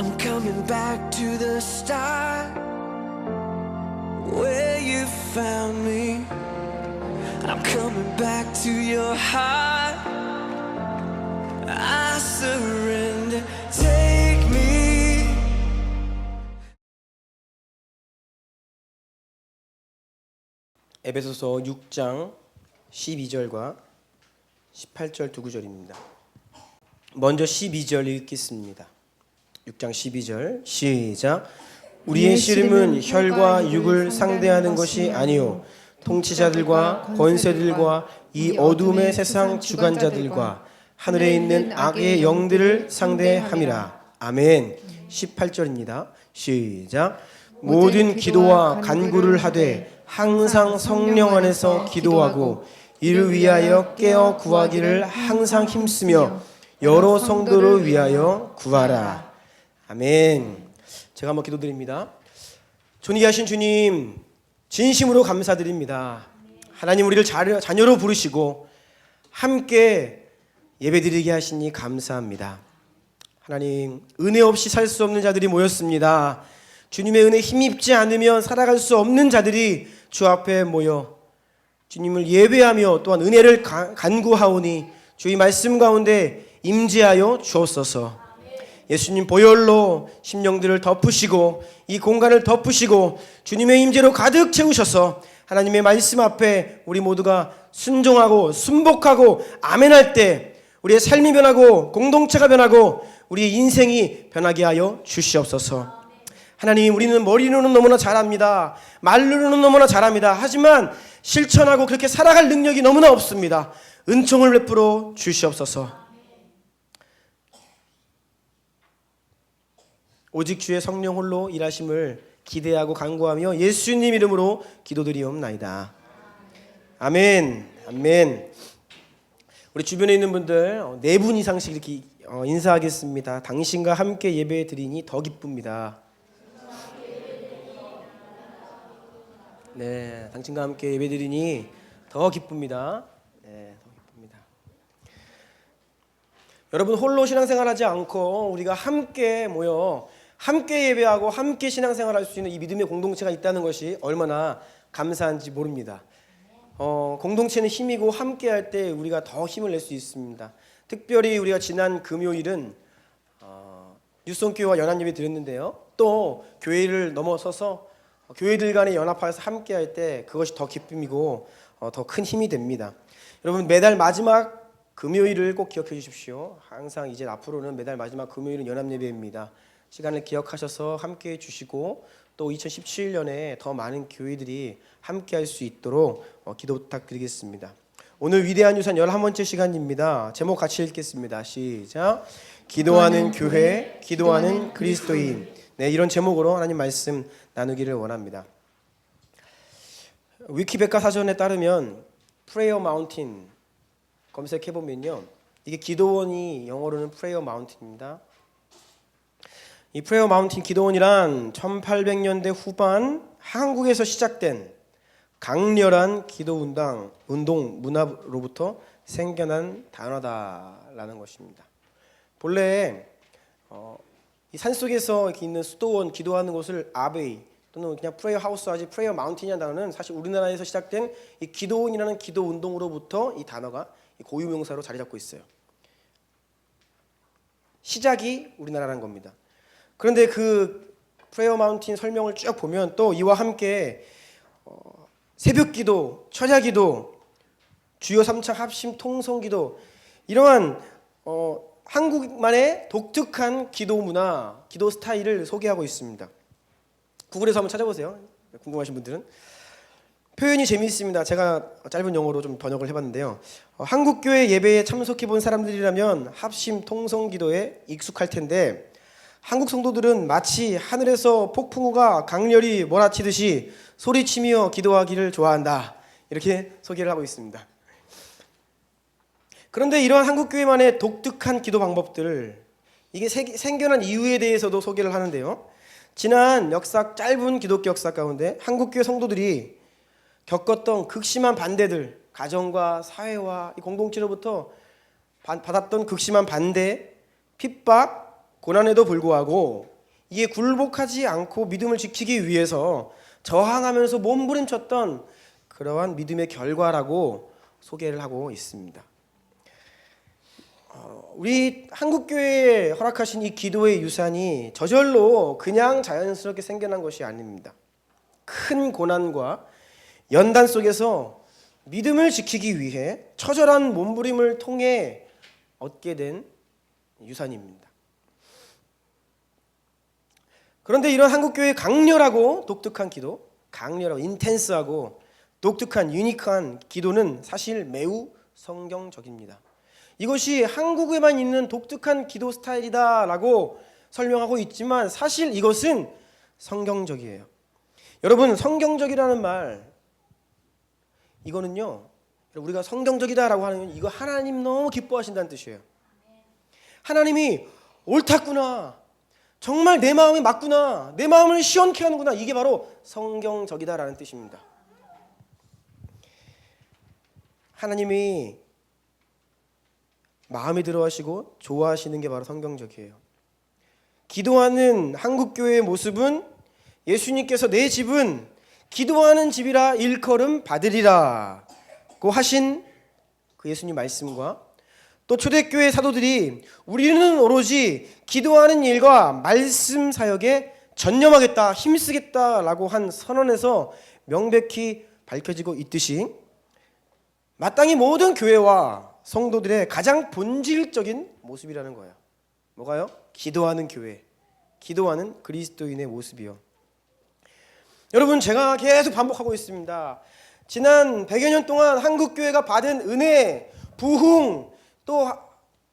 I'm coming back to the start where you found me. I'm coming back to your heart. I surrender. Take me. 에베소서 6장 12절과 18절 두 구절입니다. 먼저 12절 읽겠습니다. 6장 12절 시작. 우리의 씨름은 혈과 육을 상대하는 것이 아니요 통치자들과 권세들과 이 어둠의 세상 주관자들과 하늘에 있는 악의 영들을 상대함이라. 아멘. 18절입니다. 시작. 모든 기도와 간구를 하되 항상 성령 안에서 기도하고 이를 위하여 깨어 구하기를 항상 힘쓰며 여러 성도를 위하여 구하라. 아멘. 제가 한번 기도드립니다. 존귀 하신 주님, 진심으로 감사드립니다. 하나님, 우리를 자녀로 부르시고 함께 예배드리게 하시니 감사합니다. 하나님, 은혜 없이 살 수 없는 자들이 모였습니다. 주님의 은혜 힘입지 않으면 살아갈 수 없는 자들이 주 앞에 모여 주님을 예배하며 또한 은혜를 간구하오니 주의 말씀 가운데 임재하여 주옵소서. 예수님 보혈로 심령들을 덮으시고 이 공간을 덮으시고 주님의 임재로 가득 채우셔서 하나님의 말씀 앞에 우리 모두가 순종하고 순복하고 아멘할 때 우리의 삶이 변하고 공동체가 변하고 우리의 인생이 변하게 하여 주시옵소서. 하나님, 우리는 머리로는 너무나 잘합니다. 말로는 너무나 잘합니다. 하지만 실천하고 그렇게 살아갈 능력이 너무나 없습니다. 은총을 베풀어 주시옵소서. 오직 주의 성령 홀로 일하심을 기대하고 간구하며 예수님 이름으로 기도드리옵나이다. 아멘. 아멘. 우리 주변에 있는 분들 4분 이상씩 이렇게 인사하겠습니다. 당신과 함께 예배 드리니 더 기쁩니다. 네, 당신과 함께 예배 드리니 더 기쁩니다. 네, 더 기쁩니다. 여러분, 홀로 신앙생활하지 않고 우리가 함께 모여 함께 예배하고 함께 신앙생활할 수 있는 이 믿음의 공동체가 있다는 것이 얼마나 감사한지 모릅니다. 공동체는 힘이고 함께할 때 우리가 더 힘을 낼 수 있습니다. 특별히 우리가 지난 금요일은 뉴송교회와 연합예배 드렸는데요. 또 교회를 넘어서서 교회들 간의 연합하여서 함께할 때 그것이 더 기쁨이고 더 큰 힘이 됩니다. 여러분, 매달 마지막 금요일을 꼭 기억해 주십시오. 항상 이제 앞으로는 매달 마지막 금요일은 연합예배입니다. 시간을 기억하셔서 함께해 주시고 또 2017년에 더 많은 교회들이 함께할 수 있도록 기도 부탁드리겠습니다. 오늘 위대한 유산 11번째 시간입니다. 제목 같이 읽겠습니다. 시작. 기도하는 교회, 기도하는 그리스도인. 네, 이런 제목으로 하나님 말씀 나누기를 원합니다. 위키백과 사전에 따르면 프레이어 마운틴 검색해보면요, 이게 기도원이 영어로는 프레이어 마운틴입니다. 이 프레이어 마운틴 기도원이란 1800년대 후반 한국에서 시작된 강렬한 기도 운동 문화로부터 생겨난 단어다라는 것입니다. 본래 이 산속에서 이렇게 있는 수도원 기도하는 곳을 아베이 또는 그냥 프레이어 하우스 하지 프레이어 마운틴이라는 단어는 사실 우리나라에서 시작된 이 기도원이라는 기도 운동으로부터 이 단어가 고유명사로 자리 잡고 있어요. 시작이 우리나라라는 겁니다. 그런데 그 프레이어 마운틴 설명을 쭉 보면 또 이와 함께 새벽기도, 철야기도, 주요 3차 합심 통성기도, 이러한 한국만의 독특한 기도 문화, 기도 스타일을 소개하고 있습니다. 구글에서 한번 찾아보세요. 궁금하신 분들은. 표현이 재미있습니다. 제가 짧은 영어로 좀 번역을 해봤는데요. 한국교회 예배에 참석해본 사람들이라면 합심 통성기도에 익숙할 텐데 한국 성도들은 마치 하늘에서 폭풍우가 강렬히 몰아치듯이 소리치며 기도하기를 좋아한다, 이렇게 소개를 하고 있습니다. 그런데 이러한 한국교회만의 독특한 기도 방법들, 이게 생겨난 이유에 대해서도 소개를 하는데요. 지난 짧은 기독교 역사 가운데 한국교회 성도들이 겪었던 극심한 반대들, 가정과 사회와 이 공동체로부터 받았던 극심한 반대, 핍박, 고난에도 불구하고 이에 굴복하지 않고 믿음을 지키기 위해서 저항하면서 몸부림쳤던 그러한 믿음의 결과라고 소개를 하고 있습니다. 우리 한국교회에 허락하신 이 기도의 유산이 저절로 그냥 자연스럽게 생겨난 것이 아닙니다. 큰 고난과 연단 속에서 믿음을 지키기 위해 처절한 몸부림을 통해 얻게 된 유산입니다. 그런데 이런 한국교회의 강렬하고 독특한 기도, 강렬하고 인텐스하고 독특한 유니크한 기도는 사실 매우 성경적입니다. 이것이 한국에만 있는 독특한 기도 스타일이다라고 설명하고 있지만 사실 이것은 성경적이에요. 여러분, 성경적이라는 말, 이거는요, 우리가 성경적이다라고 하는 건 이거 하나님 너무 기뻐하신다는 뜻이에요. 하나님이 옳았구나, 정말 내 마음이 맞구나, 내 마음을 시원케 하는구나, 이게 바로 성경적이다라는 뜻입니다. 하나님이 마음에 들어하시고 좋아하시는 게 바로 성경적이에요. 기도하는 한국교회의 모습은 예수님께서 내 집은 기도하는 집이라 일컬음 받으리라고 하신 그 예수님 말씀과 또 초대교회 사도들이 우리는 오로지 기도하는 일과 말씀 사역에 전념하겠다, 힘쓰겠다라고 한 선언에서 명백히 밝혀지고 있듯이 마땅히 모든 교회와 성도들의 가장 본질적인 모습이라는 거예요. 뭐가요? 기도하는 교회, 기도하는 그리스도인의 모습이요. 여러분, 제가 계속 반복하고 있습니다. 지난 100여 년 동안 한국교회가 받은 은혜, 부흥, 또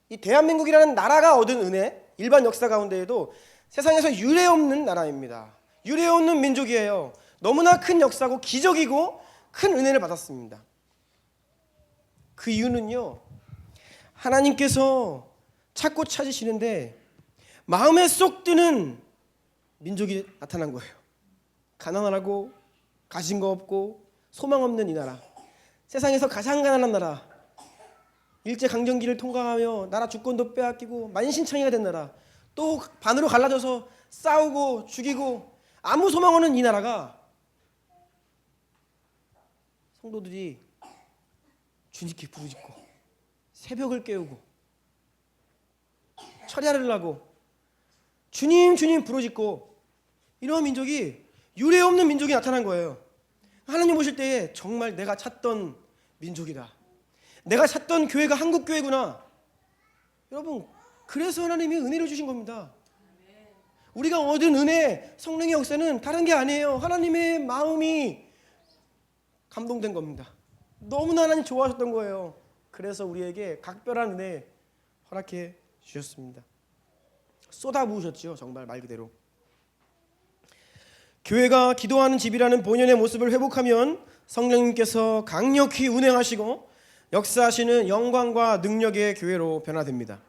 이 대한민국이라는 나라가 얻은 은혜, 일반 역사 가운데에도 세상에서 유례 없는 나라입니다. 유례 없는 민족이에요. 너무나 큰 역사고 기적이고 큰 은혜를 받았습니다. 그 이유는요, 하나님께서 찾고 찾으시는데 마음에 쏙 드는 민족이 나타난 거예요. 가난하고 가진 거 없고 소망 없는 이 나라, 세상에서 가장 가난한 나라, 일제강점기를 통과하며 나라 주권도 빼앗기고 만신창이가 된 나라, 또 반으로 갈라져서 싸우고 죽이고 아무 소망 없는 이 나라가 성도들이 주님께 부르짖고 새벽을 깨우고 철야를 하고 주님 주님 부르짖고 이러한 민족이 유례 없는 민족이 나타난 거예요. 하나님 보실 때에 정말 내가 찾던 민족이다, 내가 찾던 교회가 한국교회구나. 여러분, 그래서 하나님이 은혜를 주신 겁니다. 우리가 얻은 은혜, 성령의 역사는 다른 게 아니에요. 하나님의 마음이 감동된 겁니다. 너무나 하나님 좋아하셨던 거예요. 그래서 우리에게 각별한 은혜 허락해 주셨습니다. 쏟아부으셨죠. 정말 말 그대로. 교회가 기도하는 집이라는 본연의 모습을 회복하면 성령님께서 강력히 운행하시고 역사하시는 영광과 능력의 교회로 변화됩니다.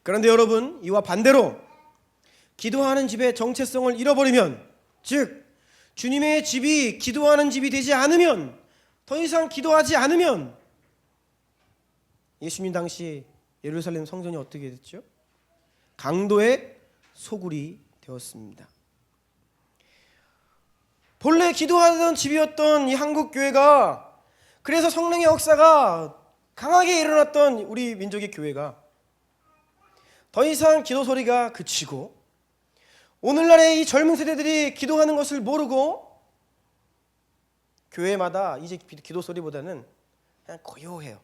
그런데 여러분, 이와 반대로 기도하는 집의 정체성을 잃어버리면, 즉 주님의 집이 기도하는 집이 되지 않으면, 더 이상 기도하지 않으면 예수님 당시 예루살렘 성전이 어떻게 됐죠? 강도의 소굴이 되었습니다. 본래 기도하던 집이었던 이 한국교회가, 그래서 성령의 역사가 강하게 일어났던 우리 민족의 교회가 더 이상 기도 소리가 그치고 오늘날의 이 젊은 세대들이 기도하는 것을 모르고 교회마다 이제 기도 소리보다는 그냥 고요해요.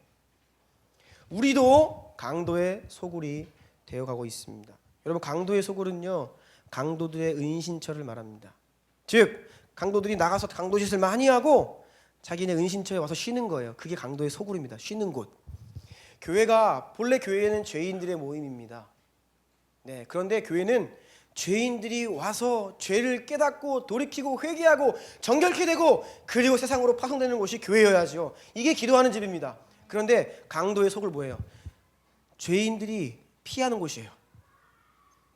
우리도 강도의 소굴이 되어가고 있습니다. 여러분, 강도의 소굴은요, 강도들의 은신처를 말합니다. 즉 강도들이 나가서 강도짓을 많이 하고 자기네 은신처에 와서 쉬는 거예요. 그게 강도의 소굴입니다. 쉬는 곳. 교회가, 본래 교회는 죄인들의 모임입니다. 네, 그런데 교회는 죄인들이 와서 죄를 깨닫고 돌이키고 회개하고 정결케 되고 그리고 세상으로 파송되는 곳이 교회여야죠. 이게 기도하는 집입니다. 그런데 강도의 속을 뭐예요? 죄인들이 피하는 곳이에요.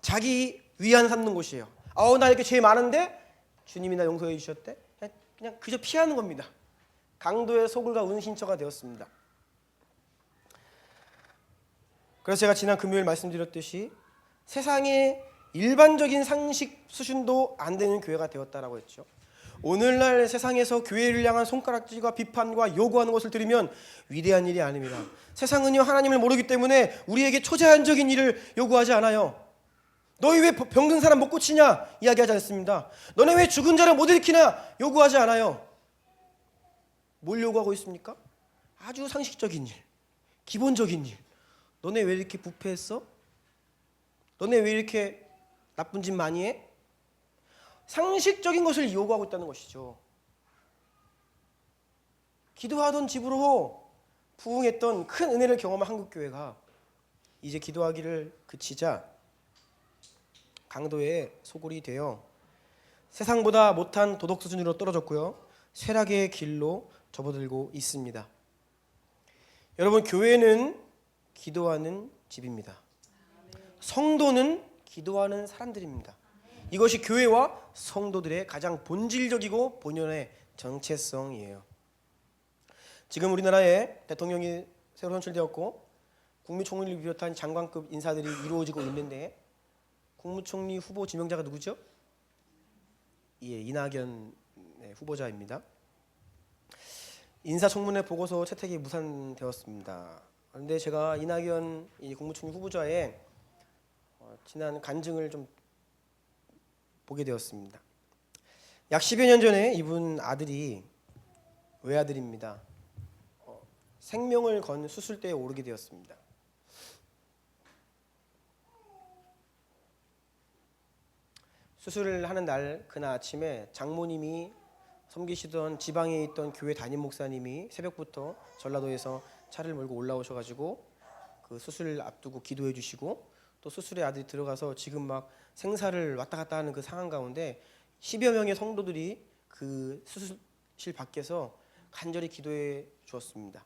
자기 위안 삼는 곳이에요. 나 이렇게 죄 많은데 주님이 나 용서해 주셨대? 그냥 그저 피하는 겁니다. 강도의 소굴과 은신처가 되었습니다. 그래서 제가 지난 금요일 말씀드렸듯이 세상에 일반적인 상식 수준도 안 되는 교회가 되었다라고 했죠. 오늘날 세상에서 교회를 향한 손가락질과 비판과 요구하는 것을 들으면 위대한 일이 아닙니다. 세상은요 하나님을 모르기 때문에 우리에게 초제한적인 일을 요구하지 않아요. 너희 왜 병든 사람 못 고치냐 이야기하지 않습니다. 너네 왜 죽은 자를 못 일으키냐 요구하지 않아요. 뭘 요구하고 있습니까? 아주 상식적인 일, 기본적인 일. 너네 왜 이렇게 부패했어? 너네 왜 이렇게 나쁜 짓 많이 해? 상식적인 것을 요구하고 있다는 것이죠. 기도하던 집으로 부흥했던 큰 은혜를 경험한 한국교회가 이제 기도하기를 그치자 강도의 소굴이 되어 세상보다 못한 도덕 수준으로 떨어졌고요. 쇠락의 길로 접어들고 있습니다. 여러분, 교회는 기도하는 집입니다. 성도는 기도하는 사람들입니다. 이것이 교회와 성도들의 가장 본질적이고 본연의 정체성이에요. 지금 우리나라에 대통령이 새로 선출되었고 국무총리를 비롯한 장관급 인사들이 이루어지고 있는데 국무총리 후보 지명자가 누구죠? 예, 이낙연 후보자입니다. 인사청문회 보고서 채택이 무산되었습니다. 그런데 제가 이낙연 국무총리 후보자의 지난 간증을 좀 보게 되었습니다. 약 10여 년 전에 이분 아들이 외아들입니다. 생명을 건 수술대에 오르게 되었습니다. 수술을 하는 날 그날 아침에 장모님이 섬기시던 지방에 있던 교회 담임 목사님이 새벽부터 전라도에서 차를 몰고 올라오셔가지고 그 수술을 앞두고 기도해 주시고 또 수술에 아들이 들어가서 지금 막 생사를 왔다 갔다 하는 그 상황 가운데 10여 명의 성도들이 그 수술실 밖에서 간절히 기도해 주었습니다.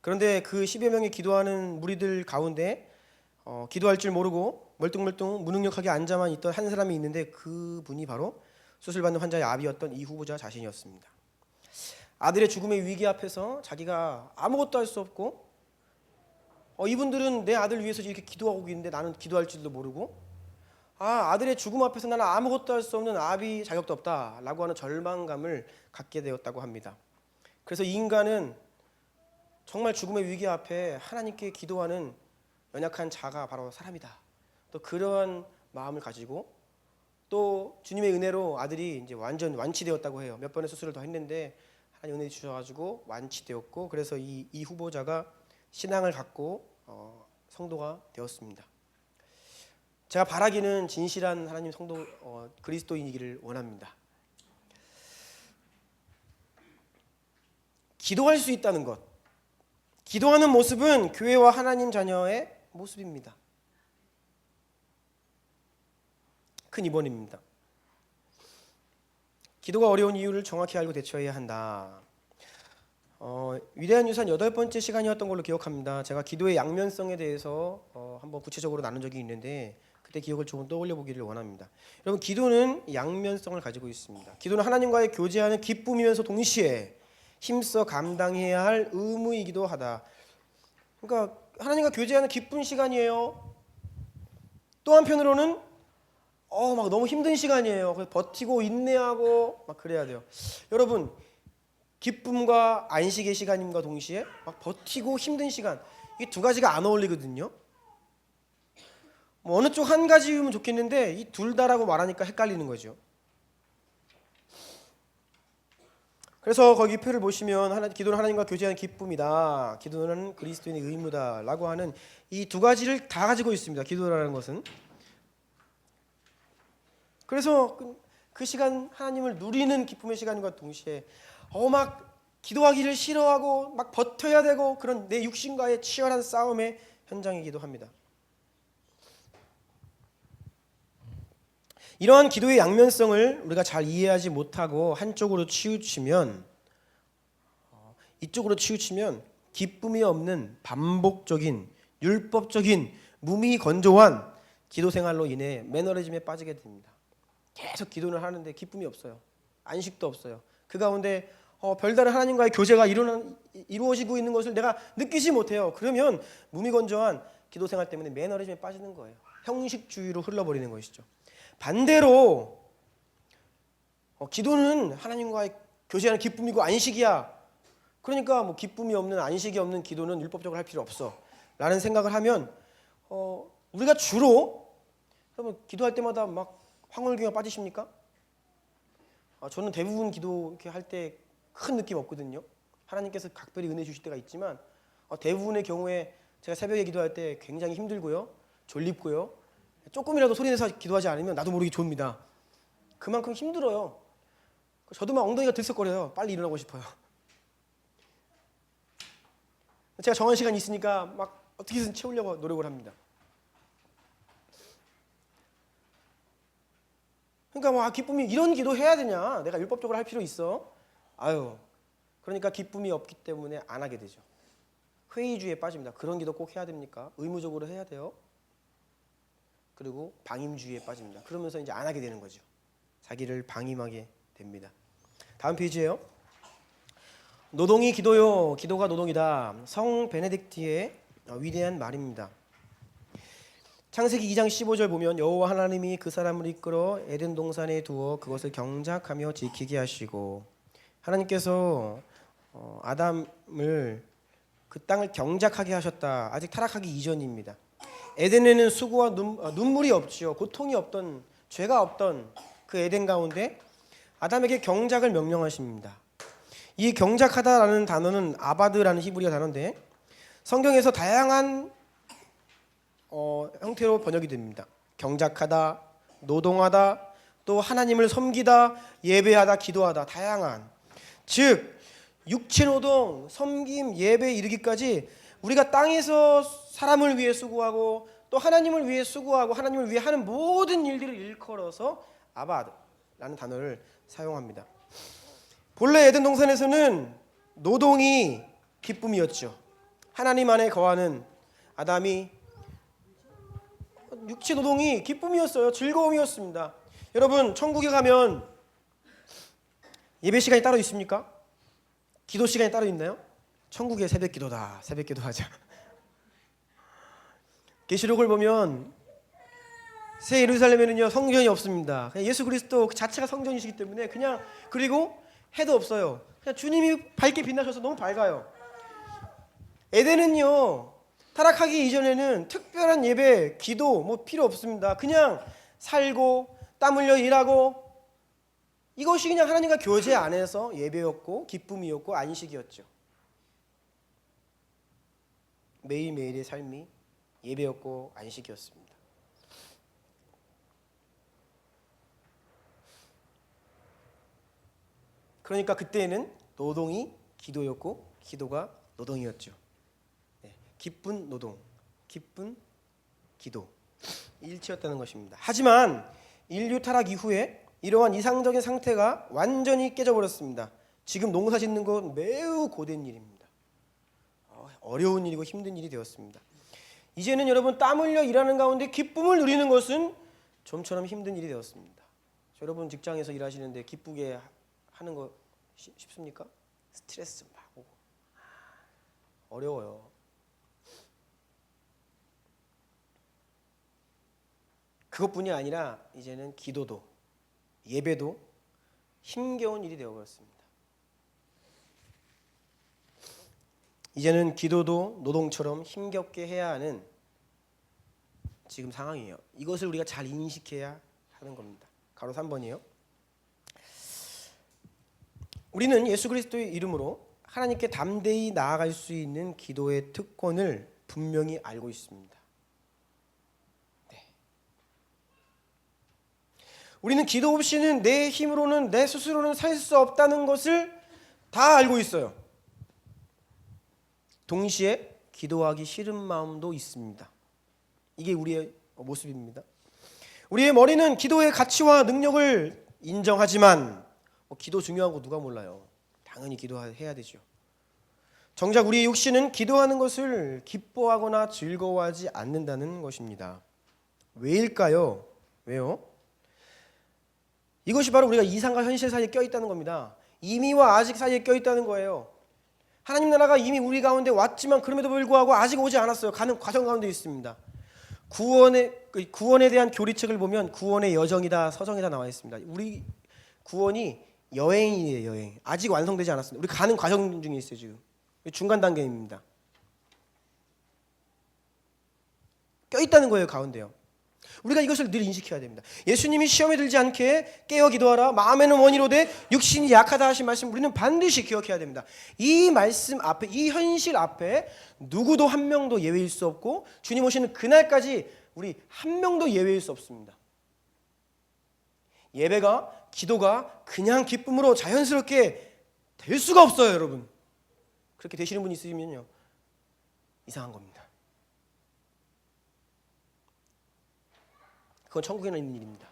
그런데 그 10여 명이 기도하는 무리들 가운데 기도할 줄 모르고 멀뚱멀뚱 무능력하게 앉아만 있던 한 사람이 있는데 그분이 바로 수술받는 환자의 아비였던 이 후보자 자신이었습니다. 아들의 죽음의 위기 앞에서 자기가 아무것도 할 수 없고 이분들은 내 아들 위해서 이렇게 기도하고 있는데 나는 기도할 줄도 모르고 아들의 죽음 앞에서 나는 아무것도 할 수 없는 아비 자격도 없다라고 하는 절망감을 갖게 되었다고 합니다. 그래서 이 인간은 정말 죽음의 위기 앞에 하나님께 기도하는 연약한 자가 바로 사람이다. 또 그러한 마음을 가지고 또 주님의 은혜로 아들이 이제 완전 완치되었다고 해요. 몇 번의 수술을 더 했는데 하나님 은혜 주셔가지고 완치되었고 그래서 이 후보자가 신앙을 갖고 성도가 되었습니다. 제가 바라기는 진실한 하나님 성도 그리스도인이기를 원합니다. 기도할 수 있다는 것, 기도하는 모습은 교회와 하나님 자녀의 모습입니다. 큰 입원입니다. 기도가 어려운 이유를 정확히 알고 대처해야 한다. 위대한 유산 8번째 시간이었던 걸로 기억합니다. 제가 기도의 양면성에 대해서 한번 구체적으로 나눈 적이 있는데 그때 기억을 조금 떠올려 보기를 원합니다. 여러분, 기도는 양면성을 가지고 있습니다. 기도는 하나님과의 교제하는 기쁨이면서 동시에 힘써 감당해야 할 의무이기도 하다. 그러니까 하나님과 교제하는 기쁜 시간이에요. 또 한편으로는 막 너무 힘든 시간이에요. 그래서 버티고 인내하고 막 그래야 돼요. 여러분, 기쁨과 안식의 시간임과 동시에 막 버티고 힘든 시간, 이 두 가지가 안 어울리거든요. 어느 쪽 한 가지면 좋겠는데 이 둘 다라고 말하니까 헷갈리는 거죠. 그래서 거기 표를 보시면 기도는 하나님과 교제하는 기쁨이다, 기도는 그리스도인의 의무다라고 하는 이 두 가지를 다 가지고 있습니다. 기도라는 것은. 그래서 그 시간 하나님을 누리는 기쁨의 시간과 동시에 막 기도하기를 싫어하고 막 버텨야 되고 그런 내 육신과의 치열한 싸움의 현장이기도 합니다. 이러한 기도의 양면성을 우리가 잘 이해하지 못하고 한쪽으로 치우치면 기쁨이 없는 반복적인 율법적인 무미건조한 기도 생활로 인해 매너리즘에 빠지게 됩니다. 계속 기도를 하는데 기쁨이 없어요. 안식도 없어요. 그 가운데 별다른 하나님과의 교제가 이루어지고 있는 것을 내가 느끼지 못해요. 그러면 무미건조한 기도 생활 때문에 매너리즘에 빠지는 거예요. 형식주의로 흘러버리는 것이죠. 반대로 기도는 하나님과의 교제하는 기쁨이고 안식이야. 그러니까 뭐 기쁨이 없는 안식이 없는 기도는 율법적으로 할 필요 없어 라는 생각을 하면 우리가 주로 여러분 기도할 때마다 막 황홀경에 빠지십니까? 저는 대부분 기도 이렇게 할 때 큰 느낌 없거든요. 하나님께서 각별히 은혜 주실 때가 있지만 대부분의 경우에 제가 새벽에 기도할 때 굉장히 힘들고요, 졸립고요, 조금이라도 소리내서 기도하지 않으면 나도 모르게 졸립니다. 그만큼 힘들어요. 저도 막 엉덩이가 들썩거려요. 빨리 일어나고 싶어요. 제가 정한 시간이 있으니까 막 어떻게든 채우려고 노력을 합니다. 그러니까 뭐 기쁨이 이런 기도 해야 되냐? 내가 율법적으로 할 필요 있어? 그러니까 기쁨이 없기 때문에 안 하게 되죠. 회의주의에 빠집니다. 그런 기도 꼭 해야 됩니까? 의무적으로 해야 돼요. 그리고 방임주의에 빠집니다. 그러면서 이제 안 하게 되는 거죠. 자기를 방임하게 됩니다. 다음 페이지예요. 노동이 기도요, 기도가 노동이다. 성 베네딕트의 위대한 말입니다. 창세기 2장 15절 보면 여호와 하나님이 그 사람을 이끌어 에덴 동산에 두어 그것을 경작하며 지키게 하시고, 하나님께서 아담을 그 땅을 경작하게 하셨다. 아직 타락하기 이전입니다. 에덴에는 수고와 눈물이 없지요. 고통이 없던, 죄가 없던 그 에덴 가운데 아담에게 경작을 명령하십니다. 이 경작하다라는 단어는 아바드라는 히브리어 단어인데 성경에서 다양한 형태로 번역이 됩니다. 경작하다, 노동하다, 또 하나님을 섬기다, 예배하다, 기도하다, 다양한, 즉 육체노동, 섬김, 예배 이르기까지 우리가 땅에서 사람을 위해 수고하고 또 하나님을 위해 수고하고 하나님을 위해 하는 모든 일들을 일컬어서 아바드라는 단어를 사용합니다. 본래 에덴 동산에서는 노동이 기쁨이었죠. 하나님 안에 거하는 아담이 육체 노동이 기쁨이었어요. 즐거움이었습니다. 여러분 천국에 가면 예배 시간이 따로 있습니까? 기도 시간이 따로 있나요? 천국의 새벽 기도다. 새벽 기도하자. 계시록을 보면 새 예루살렘에는요 성전이 없습니다. 그냥 예수 그리스도 그 자체가 성전이시기 때문에 그냥, 그리고 해도 없어요. 그냥 주님이 밝게 빛나셔서 너무 밝아요. 에덴은요 타락하기 이전에는 특별한 예배, 기도 뭐 필요 없습니다. 그냥 살고 땀 흘려 일하고, 이것이 그냥 하나님과 교제 안에서 예배였고 기쁨이었고 안식이었죠. 매일매일의 삶이 예배였고 안식이었습니다. 그러니까 그때는 노동이 기도였고 기도가 노동이었죠. 기쁜 노동, 기쁜 기도, 일치였다는 것입니다. 하지만 인류 타락 이후에 이러한 이상적인 상태가 완전히 깨져버렸습니다. 지금 농사 짓는 건 매우 고된 일입니다. 어려운 일이고 힘든 일이 되었습니다. 이제는 여러분 땀 흘려 일하는 가운데 기쁨을 누리는 것은 좀처럼 힘든 일이 되었습니다. 여러분 직장에서 일하시는데 기쁘게 하는 거 쉽습니까? 스트레스 막 오고 어려워요. 그것뿐이 아니라 이제는 기도도 예배도 힘겨운 일이 되어버렸습니다. 이제는 기도도 노동처럼 힘겹게 해야 하는 지금 상황이에요. 이것을 우리가 잘 인식해야 하는 겁니다. 가로 3번이에요. 우리는 예수 그리스도의 이름으로 하나님께 담대히 나아갈 수 있는 기도의 특권을 분명히 알고 있습니다. 우리는 기도 없이는 내 힘으로는, 내 스스로는 살 수 없다는 것을 다 알고 있어요. 동시에 기도하기 싫은 마음도 있습니다. 이게 우리의 모습입니다. 우리의 머리는 기도의 가치와 능력을 인정하지만 기도 중요한 거 누가 몰라요. 당연히 기도해야 되죠. 정작 우리의 육신은 기도하는 것을 기뻐하거나 즐거워하지 않는다는 것입니다. 왜일까요? 왜요? 이것이 바로 우리가 이상과 현실 사이에 껴있다는 겁니다. 이미와 아직 사이에 껴있다는 거예요. 하나님 나라가 이미 우리 가운데 왔지만 그럼에도 불구하고 아직 오지 않았어요. 가는 과정 가운데 있습니다. 구원에 대한 교리책을 보면 구원의 여정이다 서정이다 나와 있습니다. 우리 구원이 여행이에요. 여행. 아직 완성되지 않았습니다. 우리 가는 과정 중에 있어요. 지금 중간 단계입니다. 껴있다는 거예요. 가운데요. 우리가 이것을 늘 인식해야 됩니다. 예수님이 시험에 들지 않게 깨어 기도하라. 마음에는 원이로되 육신이 약하다 하신 말씀 우리는 반드시 기억해야 됩니다. 이 말씀 앞에, 이 현실 앞에 누구도 한 명도 예외일 수 없고 주님 오시는 그날까지 우리 한 명도 예외일 수 없습니다. 예배가, 기도가 그냥 기쁨으로 자연스럽게 될 수가 없어요. 여러분, 그렇게 되시는 분이 있으면요 이상한 겁니다. 그건 천국에는 있는 일입니다.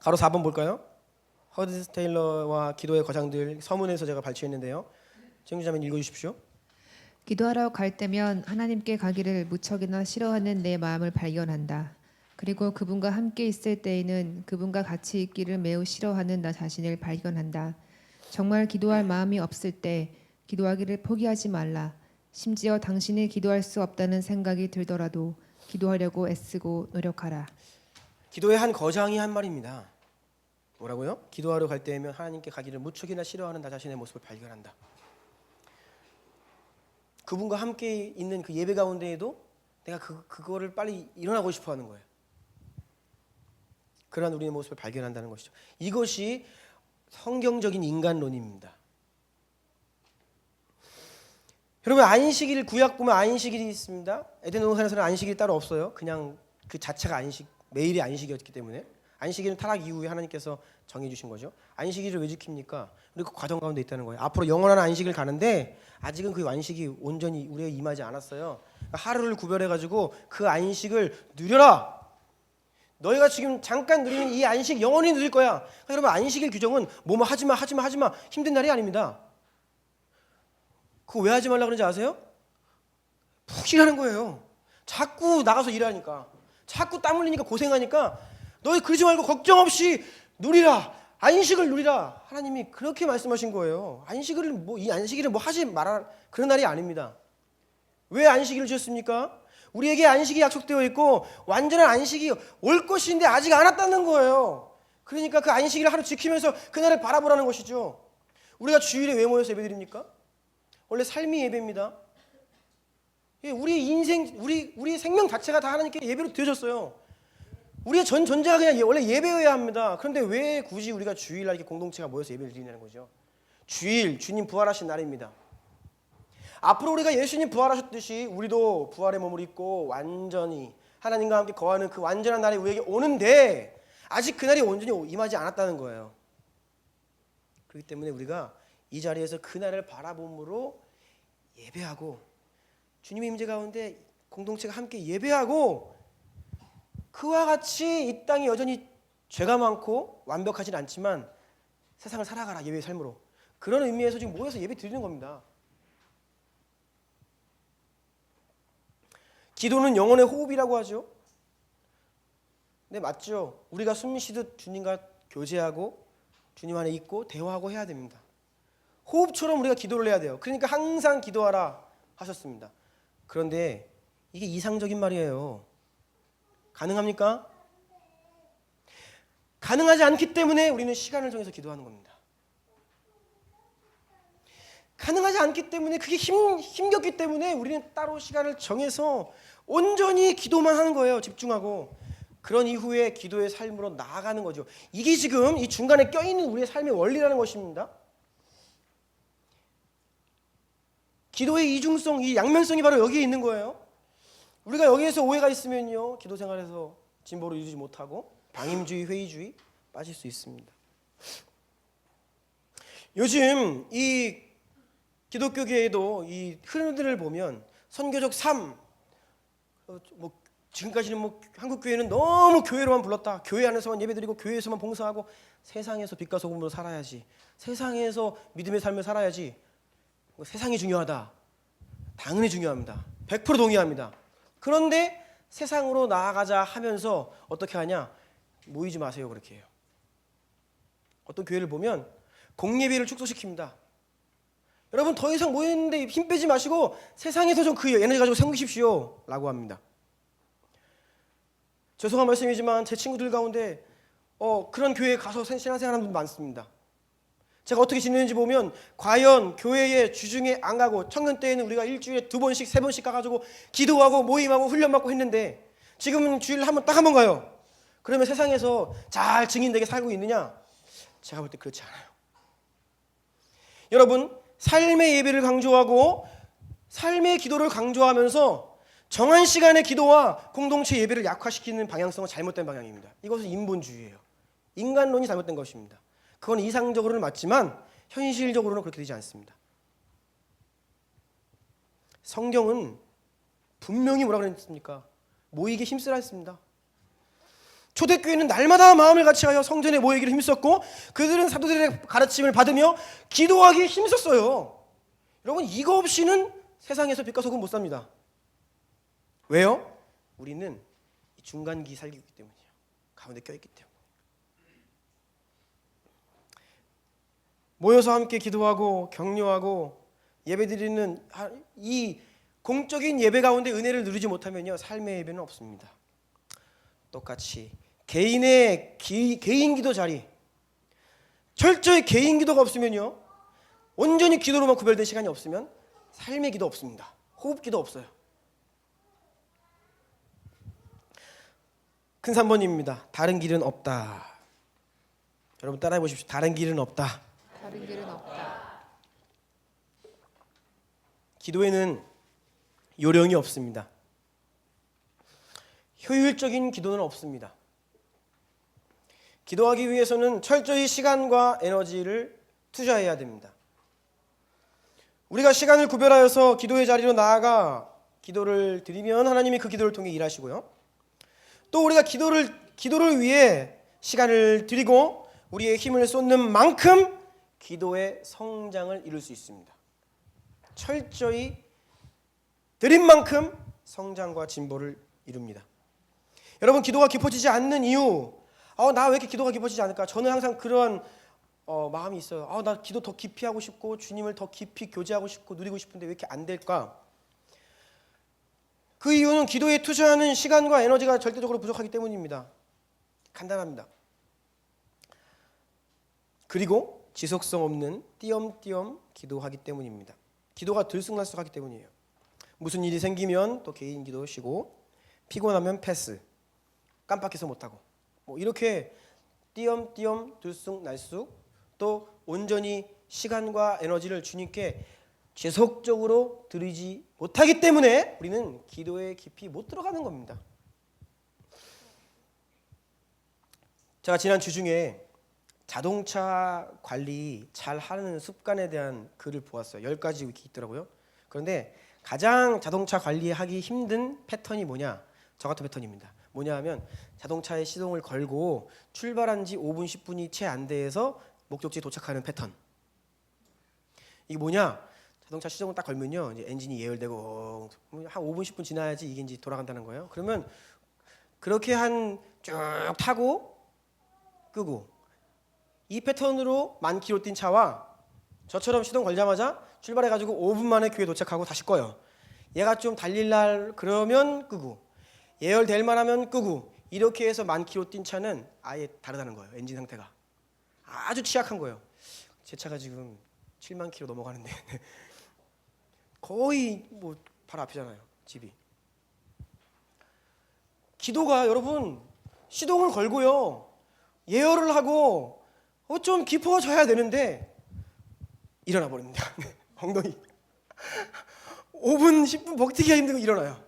가로 4번 볼까요? 허드 테일러와 기도의 과장들 서문에서 제가 발췌했는데요. 청취자님 읽어주십시오. 기도하러 갈 때면 하나님께 가기를 무척이나 싫어하는 내 마음을 발견한다. 그리고 그분과 함께 있을 때에는 그분과 같이 있기를 매우 싫어하는 나 자신을 발견한다. 정말 기도할 마음이 없을 때 기도하기를 포기하지 말라. 심지어 당신이 기도할 수 없다는 생각이 들더라도 기도하려고 애쓰고 노력하라. 기도의 한 거장이 한 말입니다. 뭐라고요? 기도하러 갈 때면 하나님께 가기를 무척이나 싫어하는 나 자신의 모습을 발견한다. 그분과 함께 있는 그 예배 가운데에도 내가 그거를 빨리 일어나고 싶어하는 거예요. 그러한 우리의 모습을 발견한다는 것이죠. 이것이 성경적인 인간론입니다. 여러분, 안식일 구약 보면 안식일이 있습니다. 에덴 동산에서는 안식일이 따로 없어요. 그냥 그 자체가 안식, 매일이 안식이었기 때문에. 안식일은 타락 이후에 하나님께서 정해주신 거죠. 안식일을 왜 지킵니까? 우리 그 과정 가운데 있다는 거예요. 앞으로 영원한 안식을 가는데 아직은 그 안식이 온전히 우리에 임하지 않았어요. 그러니까 하루를 구별해가지고 그 안식을 누려라. 너희가 지금 잠깐 누리는 이 안식 영원히 누릴 거야. 그러니까 여러분, 안식일 규정은 뭐뭐 하지마 힘든 날이 아닙니다. 그거 왜 하지 말라 그런지 아세요? 푹 쉬라는 거예요. 자꾸 나가서 일하니까, 자꾸 땀 흘리니까 고생하니까 너희 그러지 말고 걱정 없이 누리라. 안식을 누리라. 하나님이 그렇게 말씀하신 거예요. 안식을 이 안식일을 하지 말아 그런 날이 아닙니다. 왜 안식일을 주셨습니까? 우리에게 안식이 약속되어 있고 완전한 안식이 올 것인데 아직 안 왔다는 거예요. 그러니까 그 안식일을 하루 지키면서 그날을 바라보라는 것이죠. 우리가 주일에 왜 모여서 예배드립니까? 원래 삶이 예배입니다. 우리 인생, 우리 생명 자체가 다 하나님께 예배로 드려졌어요. 우리의 전 존재가 그냥 원래 예배여야 합니다. 그런데 왜 굳이 우리가 주일날 이렇게 공동체가 모여서 예배를 드리냐는 거죠. 주일, 주님 부활하신 날입니다. 앞으로 우리가 예수님 부활하셨듯이 우리도 부활의 몸을 입고 완전히 하나님과 함께 거하는 그 완전한 날이 우리에게 오는데 아직 그날이 온전히 임하지 않았다는 거예요. 그렇기 때문에 우리가 이 자리에서 그날을 바라봄으로 예배하고 주님의 임재 가운데 공동체가 함께 예배하고 그와 같이 이 땅이 여전히 죄가 많고 완벽하진 않지만 세상을 살아가라. 예배의 삶으로. 그런 의미에서 지금 모여서 예배 드리는 겁니다. 기도는 영혼의 호흡이라고 하죠. 네, 맞죠. 우리가 숨 쉬듯 주님과 교제하고 주님 안에 있고 대화하고 해야 됩니다. 호흡처럼 우리가 기도를 해야 돼요. 그러니까 항상 기도하라 하셨습니다. 그런데 이게 이상적인 말이에요. 가능합니까? 가능하지 않기 때문에 우리는 시간을 정해서 기도하는 겁니다. 가능하지 않기 때문에 그게 힘겹기 때문에 우리는 따로 시간을 정해서 온전히 기도만 하는 거예요. 집중하고. 그런 이후에 기도의 삶으로 나아가는 거죠. 이게 지금 이 중간에 껴있는 우리의 삶의 원리라는 것입니다. 기도의 이중성, 이 양면성이 바로 여기에 있는 거예요. 우리가 여기에서 오해가 있으면요, 기도 생활에서 진보를 이루지 못하고 방임주의, 회의주의 빠질 수 있습니다. 요즘 이 기독교계에도 이 흐름들을 보면 선교적 삶, 지금까지는 한국 교회는 너무 교회로만 불렀다. 교회 안에서만 예배드리고 교회에서만 봉사하고 세상에서 빛과 소금으로 살아야지. 세상에서 믿음의 삶을 살아야지. 세상이 중요하다. 당연히 중요합니다. 100% 동의합니다. 그런데 세상으로 나아가자 하면서 어떻게 하냐? 모이지 마세요. 그렇게 해요. 어떤 교회를 보면 공예배를 축소시킵니다. 여러분 더 이상 모였는데 힘 빼지 마시고 세상에서 좀 그 에너지 가지고 섬기십시오 라고 합니다. 죄송한 말씀이지만 제 친구들 가운데 그런 교회에 가서 신앙생활하는 분들 많습니다. 제가 어떻게 지내는지 보면 과연 교회에 주중에 안 가고 청년 때에는 우리가 일주일에 2번씩 3번씩 가가지고 기도하고 모임하고 훈련받고 했는데 지금은 주일에 딱 한 번 가요. 그러면 세상에서 잘 증인되게 살고 있느냐? 제가 볼 때 그렇지 않아요. 여러분 삶의 예배를 강조하고 삶의 기도를 강조하면서 정한 시간의 기도와 공동체 예배를 약화시키는 방향성은 잘못된 방향입니다. 이것은 인본주의예요. 인간론이 잘못된 것입니다. 그건 이상적으로는 맞지만 현실적으로는 그렇게 되지 않습니다. 성경은 분명히 뭐라고 그랬습니까? 모이기 힘쓰라 했습니다. 초대교회는 날마다 마음을 같이하여 성전에 모이기를 힘썼고 그들은 사도들의 가르침을 받으며 기도하기 힘썼어요. 여러분 이거 없이는 세상에서 빛과 소금 못 삽니다. 왜요? 우리는 이 중간기 살기 때문이에요. 가운데 껴있기 때문에. 모여서 함께 기도하고 격려하고 예배드리는 이 공적인 예배 가운데 은혜를 누리지 못하면요 삶의 예배는 없습니다. 똑같이 개인의 개인 기도 자리, 철저히 개인 기도가 없으면요 온전히 기도로만 구별된 시간이 없으면 삶의 기도 없습니다. 호흡 기도 없어요. 큰 3번입니다. 다른 길은 없다. 여러분 따라해 보십시오. 다른 길은 없다. 다른 길은 없다. 기도에는 요령이 없습니다. 효율적인 기도는 없습니다. 기도하기 위해서는 철저히 시간과 에너지를 투자해야 됩니다. 우리가 시간을 구별하여서 기도의 자리로 나아가 기도를 드리면 하나님이 그 기도를 통해 일하시고요. 또 우리가 기도를 위해 시간을 드리고 우리의 힘을 쏟는 만큼 기도의 성장을 이룰 수 있습니다. 철저히 드린 만큼 성장과 진보를 이룹니다. 여러분 기도가 깊어지지 않는 이유, 나 왜 이렇게 기도가 깊어지지 않을까? 저는 항상 그런 마음이 있어요. 나 기도 더 깊이 하고 싶고 주님을 더 깊이 교제하고 싶고 누리고 싶은데 왜 이렇게 안 될까? 그 이유는 기도에 투자하는 시간과 에너지가 절대적으로 부족하기 때문입니다. 간단합니다. 그리고 지속성 없는 띄엄띄엄 기도하기 때문입니다. 기도가 들쑥날쑥하기 때문이에요. 무슨 일이 생기면 또 개인 기도 쉬고 피곤하면 패스, 깜빡해서 못하고 이렇게 띄엄띄엄 들쑥날쑥 또 온전히 시간과 에너지를 주님께 지속적으로 드리지 못하기 때문에 우리는 기도에 깊이 못 들어가는 겁니다. 제가 지난 주 중에 자동차 관리 잘 하는 습관에 대한 글을 보았어요. 10가지 이렇게 있더라고요. 그런데 가장 자동차 관리하기 힘든 패턴이 뭐냐? 저 같은 패턴입니다. 뭐냐 하면 자동차에 시동을 걸고 출발한 지 5분 10분이 채 안 돼서 목적지에 도착하는 패턴. 이게 뭐냐? 자동차 시동을 딱 걸면요 이제 엔진이 예열되고 한 5분 10분 지나야지 이게 이제 돌아간다는 거예요. 그러면 그렇게 한 쭉 타고 끄고 이 패턴으로 10,000km 뛴 차와 저처럼 시동 걸자마자 출발해가지고 5분 만에 교회 도착하고 다시 꺼요. 얘가 좀 달릴 날 그러면 끄고 예열될 만하면 끄고 이렇게 해서 10,000km 뛴 차는 아예 다르다는 거예요. 엔진 상태가 아주 취약한 거예요. 제 차가 지금 7만 킬로 넘어가는데 거의 바로 앞이잖아요. 집이. 기도가 여러분 시동을 걸고요 예열을 하고 좀 깊어져야 되는데 일어나 버립니다. 엉덩이 5분 10분 버티기가 힘들고 일어나요.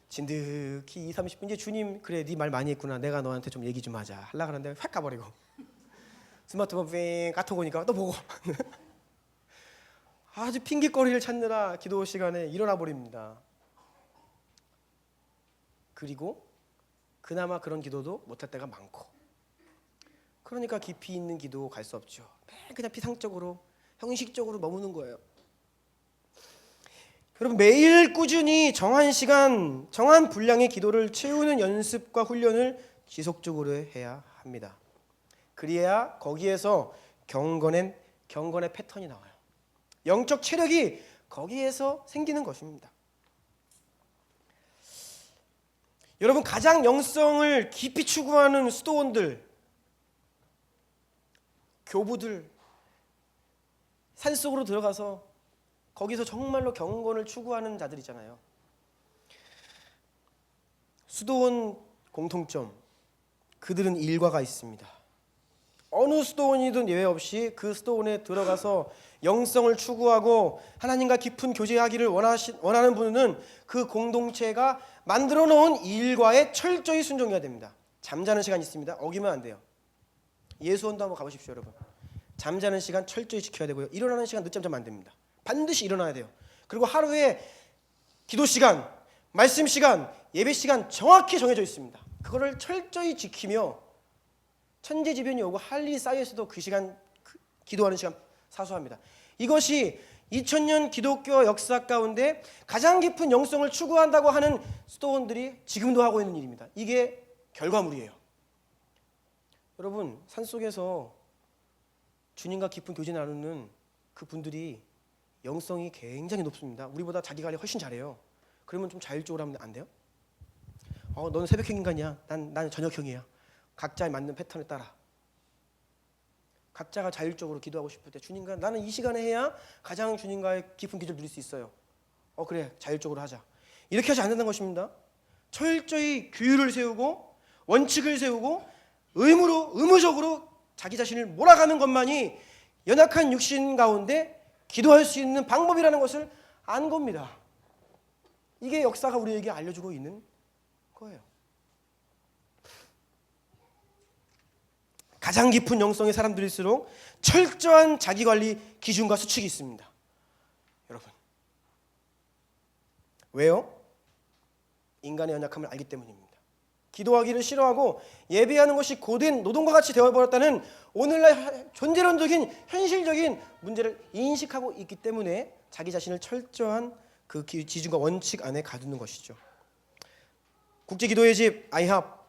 진득히 20-30분 이제 주님 그래 네 말 많이 했구나 내가 너한테 좀 얘기 좀 하자 하려고 하는데 확 가버리고 스마트폰 뺑 카톡 오니까 또 보고 아주 핑계거리를 찾느라 기도 시간에 일어나 버립니다. 그리고 그나마 그런 기도도 못할 때가 많고 그러니까 깊이 있는 기도 갈 수 없죠. 그냥 피상적으로 형식적으로 머무는 거예요. 여러분 매일 꾸준히 정한 시간 정한 분량의 기도를 채우는 연습과 훈련을 지속적으로 해야 합니다. 그래야 거기에서 경건한 경건의 패턴이 나와요. 영적 체력이 거기에서 생기는 것입니다. 여러분, 가장 영성을 깊이 추구하는 수도원들, 교부들, 산속으로 들어가서 거기서 정말로 경건을 추구하는 자들 있잖아요. 수도원 공통점, 그들은 일과가 있습니다. 어느 수도원이든 예외 없이 그 수도원에 들어가서 영성을 추구하고 하나님과 깊은 교제하기를 원하는 분은 그 공동체가 만들어 놓은 일과에 철저히 순종해야 됩니다. 잠자는 시간이 있습니다. 어기면 안 돼요. 예수원도 한번 가보십시오, 여러분. 잠자는 시간 철저히 지켜야 되고요. 일어나는 시간 늦잠 자면 안 됩니다. 반드시 일어나야 돼요. 그리고 하루에 기도 시간, 말씀 시간, 예배 시간 정확히 정해져 있습니다. 그거를 철저히 지키며 천재지변이 오고 할 일이 쌓여 있어도 그 시간, 기도하는 시간 사수합니다. 이것이 2000년 기독교 역사 가운데 가장 깊은 영성을 추구한다고 하는 수도원들이 지금도 하고 있는 일입니다. 이게 결과물이에요. 여러분, 산속에서 주님과 깊은 교제 나누는 그 분들이 영성이 굉장히 높습니다. 우리보다 자기 관리 훨씬 잘해요. 그러면 좀 자율적으로 하면 안 돼요? 너는 새벽형 인간이야. 난 저녁형이야. 각자에 맞는 패턴에 따라 각자가 자율적으로 기도하고 싶을 때 주님과 나는 이 시간에 해야 가장 주님과의 깊은 기도를 누릴 수 있어요. 그래, 자율적으로 하자. 이렇게 하지 않는다는 것입니다. 철저히 규율을 세우고 원칙을 세우고 의무적으로 자기 자신을 몰아가는 것만이 연약한 육신 가운데 기도할 수 있는 방법이라는 것을 안 겁니다. 이게 역사가 우리에게 알려주고 있는 거예요. 가장 깊은 영성의 사람들일수록 철저한 자기관리 기준과 수칙이 있습니다. 여러분, 왜요? 인간의 연약함을 알기 때문입니다. 기도하기를 싫어하고 예배하는 것이 고된 노동과 같이 되어버렸다는 오늘날 존재론적인 현실적인 문제를 인식하고 있기 때문에 자기 자신을 철저한 그 기준과 원칙 안에 가두는 것이죠. 국제기도의 집 아이합,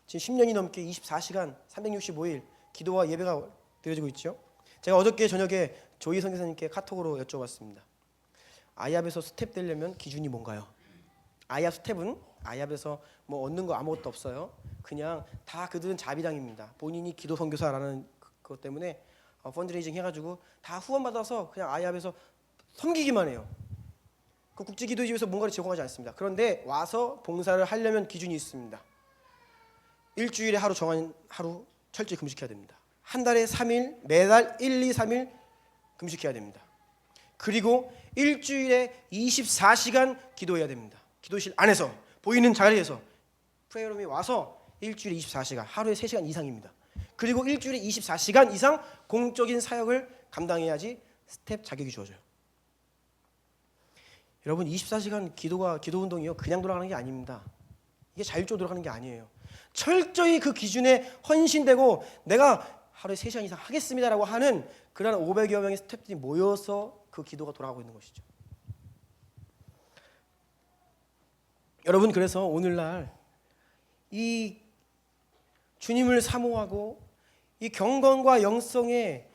지금 10년이 넘게 24시간 365일 기도와 예배가 드려지고 있죠. 제가 어저께 저녁에 조희 선교사님께 카톡으로 여쭤봤습니다. 아이합에서 스텝 되려면 기준이 뭔가요? 아이합 스텝은 아이합에서 뭐 얻는 거 아무것도 없어요. 그냥 다 그들은 자비당입니다. 본인이 기도 선교사라는 그것 때문에 펀드레이징 해가지고 다 후원 받아서 그냥 아이합에서 섬기기만 해요. 그 국제기도집에서 뭔가를 제공하지 않습니다. 그런데 와서 봉사를 하려면 기준이 있습니다. 일주일에 하루 정한 하루 철저히 금식해야 됩니다. 한 달에 3일, 매달 1, 2, 3일 금식해야 됩니다. 그리고 일주일에 24시간 기도해야 됩니다. 기도실 안에서 보이는 자리에서 프레이룸에 와서 일주일에 24시간, 하루에 3시간 이상입니다. 그리고 일주일에 24시간 이상 공적인 사역을 감당해야지 스텝 자격이 주어져요. 여러분, 24시간 기도 운동이요 그냥 돌아가는 게 아닙니다. 이게 자율적으로 돌아가는 게 아니에요. 철저히 그 기준에 헌신되고 내가 하루에 3시간 이상 하겠습니다라고 하는 그런 500여 명의 스태프들이 모여서 그 기도가 돌아가고 있는 것이죠. 여러분, 그래서 오늘날 이 주님을 사모하고 이 경건과 영성에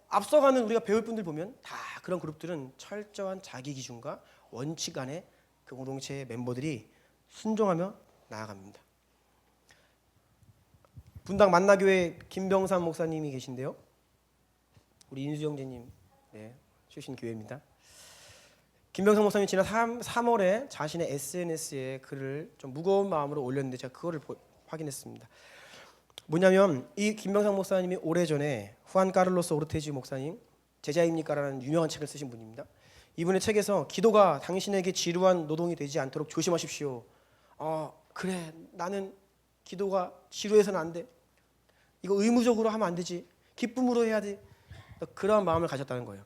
앞서가는 우리가 배울 분들 보면 다 그런 그룹들은 철저한 자기 기준과 원칙 안에 그 공동체의 멤버들이 순종하며 나아갑니다. 분당 만나교회 김병삼 목사님이 계신데요. 우리 인수 형제님 출신 교회입니다. 김병삼 목사님이 지난 3월에 자신의 SNS에 글을 좀 무거운 마음으로 올렸는데 제가 그거를 확인했습니다. 뭐냐면 이 김병삼 목사님이 오래전에 후안 카를로스 오르테지 목사님 제자입니까라는 유명한 책을 쓰신 분입니다. 이분의 책에서 기도가 당신에게 지루한 노동이 되지 않도록 조심하십시오. 그래, 나는 기도가 지루해서는 안 돼. 이거 의무적으로 하면 안 되지. 기쁨으로 해야 돼. 그러한 마음을 가졌다는 거예요.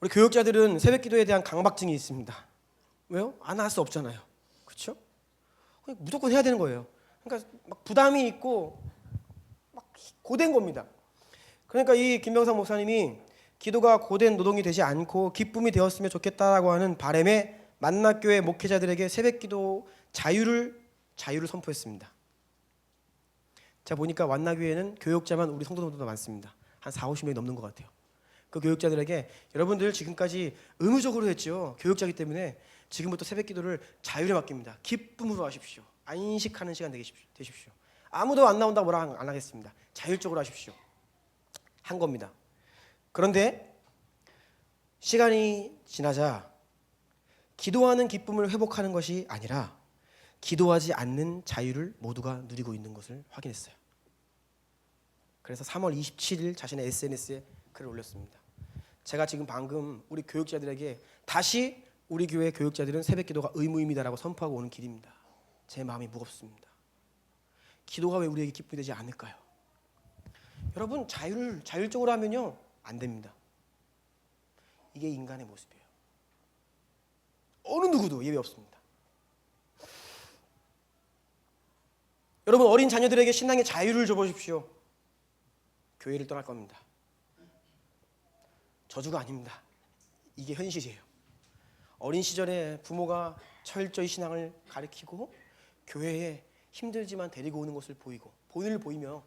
우리 교육자들은 새벽 기도에 대한 강박증이 있습니다. 왜요? 안 할 수 없잖아요. 그렇죠? 무조건 해야 되는 거예요. 그러니까 막 부담이 있고 막 고된 겁니다. 그러니까 이 김병삼 목사님이 기도가 고된 노동이 되지 않고 기쁨이 되었으면 좋겠다라고 하는 바람에 만나교회 목회자들에게 새벽 기도 자유를 선포했습니다. 자, 보니까 만나교회는 교육자만 우리 성도들도 많습니다. 한 4, 50명이 넘는 것 같아요. 그 교육자들에게 여러분들 지금까지 의무적으로 했죠. 교육자이기 때문에 지금부터 새벽 기도를 자율에 맡깁니다. 기쁨으로 하십시오. 안식하는 시간 되십시오. 아무도 안 나온다고 뭐라 안 하겠습니다. 자율적으로 하십시오. 한 겁니다. 그런데 시간이 지나자 기도하는 기쁨을 회복하는 것이 아니라 기도하지 않는 자유를 모두가 누리고 있는 것을 확인했어요. 그래서 3월 27일 자신의 SNS에 글을 올렸습니다. 제가 지금 방금 우리 교육자들에게 다시 우리 교회 교육자들은 새벽 기도가 의무입니다라고 선포하고 오는 길입니다. 제 마음이 무겁습니다. 기도가 왜 우리에게 기쁨이 되지 않을까요? 여러분 자율적으로 하면요 안 됩니다. 이게 인간의 모습이에요. 어느 누구도 예외 없습니다. 여러분 어린 자녀들에게 신앙의 자유를 줘보십시오. 교회를 떠날 겁니다. 저주가 아닙니다. 이게 현실이에요. 어린 시절에 부모가 철저히 신앙을 가르치고 교회에 힘들지만 데리고 오는 것을 보이고 본을 보이며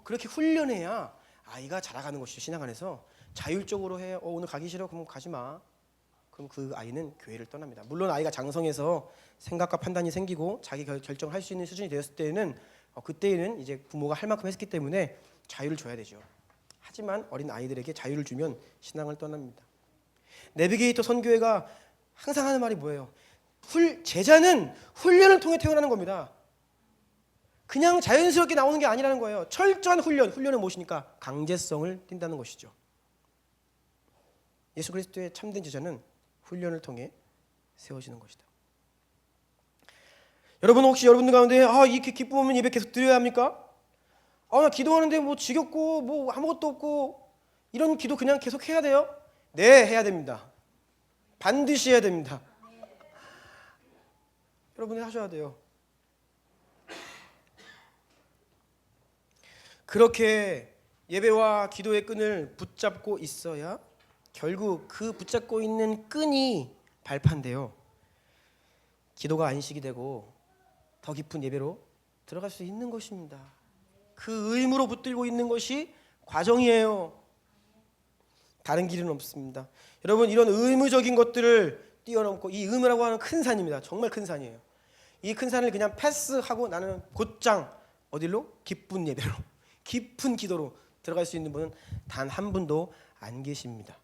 그렇게 훈련해야 아이가 자라가는 것이죠. 신앙 안에서 자율적으로 해. 오늘 가기 싫어? 그럼 가지 마. 그럼 그 아이는 교회를 떠납니다. 물론 아이가 장성해서 생각과 판단이 생기고 자기 결정을 할 수 있는 수준이 되었을 때는 그때는 이제 부모가 할 만큼 했기 때문에 자유를 줘야 되죠. 하지만 어린 아이들에게 자유를 주면 신앙을 떠납니다. 내비게이터 선교회가 항상 하는 말이 뭐예요? 제자는 훈련을 통해 태어나는 겁니다. 그냥 자연스럽게 나오는 게 아니라는 거예요. 철저한 훈련은 무엇이니까? 강제성을 띈다는 것이죠. 예수 그리스도의 참된 제자는 훈련을 통해 세워지는 것이다. 여러분 혹시 여러분들 가운데 이 기쁨 없는 예배 계속 드려야 합니까? 나 기도하는데 뭐 지겹고 뭐 아무것도 없고 이런 기도 그냥 계속 해야 돼요? 네, 해야 됩니다. 반드시 해야 됩니다. 여러분이 하셔야 돼요. 그렇게 예배와 기도의 끈을 붙잡고 있어야 결국 그 붙잡고 있는 끈이 발판돼요. 기도가 안식이 되고 더 깊은 예배로 들어갈 수 있는 것입니다. 그 의무로 붙들고 있는 것이 과정이에요. 다른 길은 없습니다. 여러분 이런 의무적인 것들을 뛰어넘고 이 의무라고 하는 큰 산입니다. 정말 큰 산이에요. 이 큰 산을 그냥 패스하고 나는 곧장 어디로? 기쁜 예배로, 깊은 기도로 들어갈 수 있는 분은 단 한 분도 안 계십니다.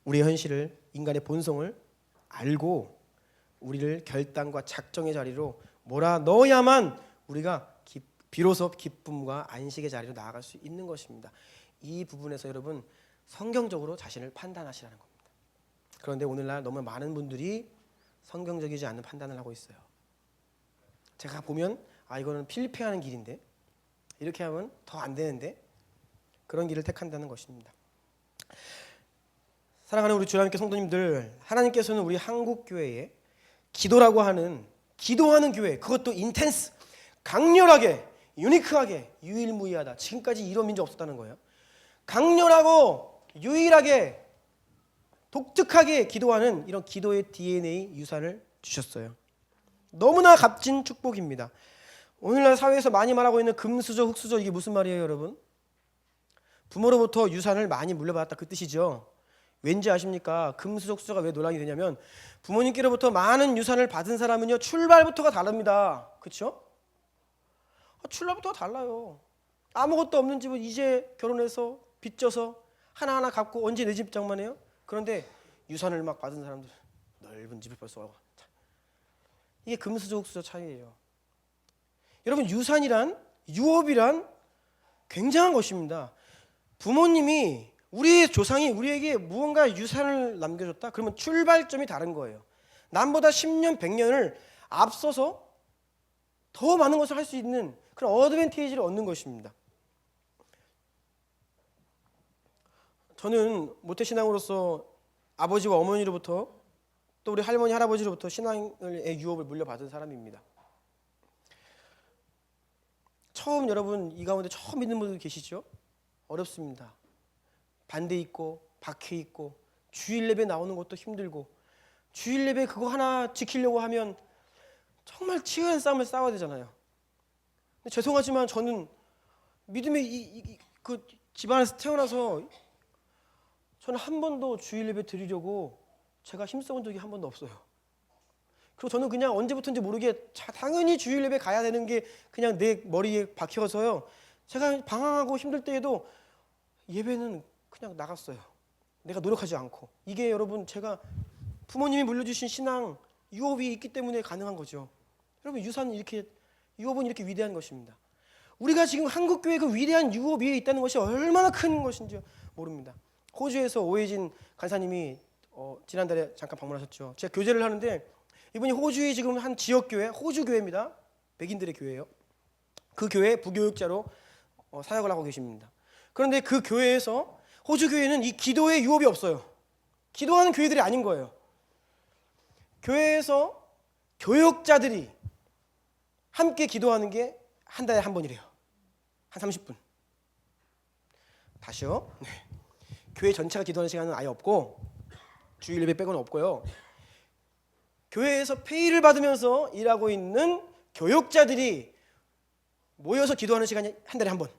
우리의 현실을, 인간의 본성을 알고 우리를 결단과 작정의 자리로 몰아넣어야만 우리가 비로소 기쁨과 안식의 자리로 나아갈 수 있는 것입니다. 이 부분에서 여러분 성경적으로 자신을 판단하시라는 겁니다. 그런데 오늘날 너무 많은 분들이 성경적이지 않은 판단을 하고 있어요. 제가 보면 이거는 필패하는 길인데 이렇게 하면 더 안 되는데 그런 길을 택한다는 것입니다. 사랑하는 우리 주님께 성도님들, 하나님께서는 우리 한국교회에 기도하는 교회, 그것도 인텐스, 강렬하게, 유니크하게, 유일무이하다. 지금까지 이런 민족 없었다는 거예요. 강렬하고 유일하게 독특하게 기도하는 이런 기도의 DNA 유산을 주셨어요. 너무나 값진 축복입니다. 오늘날 사회에서 많이 말하고 있는 금수저, 흙수저, 이게 무슨 말이에요, 여러분? 부모로부터 유산을 많이 물려받았다, 그 뜻이죠. 왠지 아십니까? 금수저, 흙수저가 왜 논란이 되냐면 부모님께로부터 많은 유산을 받은 사람은요 출발부터가 다릅니다. 그렇죠? 출발부터가 달라요. 아무것도 없는 집은 이제 결혼해서 빚져서 하나하나 갚고 언제 내 집 장만해요? 그런데 유산을 막 받은 사람들 넓은 집을 벌써 이게 금수저, 흙수저 차이예요. 여러분 유업이란 굉장한 것입니다. 부모님이 우리의 조상이 우리에게 무언가 유산을 남겨줬다? 그러면 출발점이 다른 거예요. 남보다 10년, 100년을 앞서서 더 많은 것을 할 수 있는 그런 어드밴티지를 얻는 것입니다. 저는 모태신앙으로서 아버지와 어머니로부터 또 우리 할머니, 할아버지로부터 신앙의 유업을 물려받은 사람입니다. 처음 여러분 이 가운데 처음 믿는 분들 계시죠? 어렵습니다. 반대 있고 박해 있고 주일 예배 나오는 것도 힘들고 주일 예배 그거 하나 지키려고 하면 정말 치열한 싸움을 싸워야 되잖아요. 근데 죄송하지만 저는 믿음의 그 집안에서 태어나서 저는 한 번도 주일 예배 드리려고 제가 힘써본 적이 한 번도 없어요. 그리고 저는 그냥 언제부터인지 모르게 당연히 주일 예배 가야 되는 게 그냥 내 머리에 박혀서요. 제가 방황하고 힘들 때에도 예배는 그냥 나갔어요. 내가 노력하지 않고. 이게 여러분 제가 부모님이 물려주신 신앙 유업이 있기 때문에 가능한 거죠. 여러분 유업은 이렇게 위대한 것입니다. 우리가 지금 한국교회 그 위대한 유업 위에 있다는 것이 얼마나 큰 것인지 모릅니다. 호주에서 오해진 간사님이 지난달에 잠깐 방문하셨죠. 제가 교제를 하는데 이분이 호주의 지금 한 지역교회, 호주 교회입니다. 백인들의 교회예요. 그 교회 부교육자로 사역을 하고 계십니다. 그런데 그 교회에서 호주 교회는 이 기도의 유업이 없어요. 기도하는 교회들이 아닌 거예요. 교회에서 교역자들이 함께 기도하는 게 한 달에 한 번이래요. 한 30분. 다시요. 네. 교회 전체가 기도하는 시간은 아예 없고 주일 예배 빼고는 없고요. 교회에서 페이를 받으면서 일하고 있는 교역자들이 모여서 기도하는 시간이 한 달에 한 번.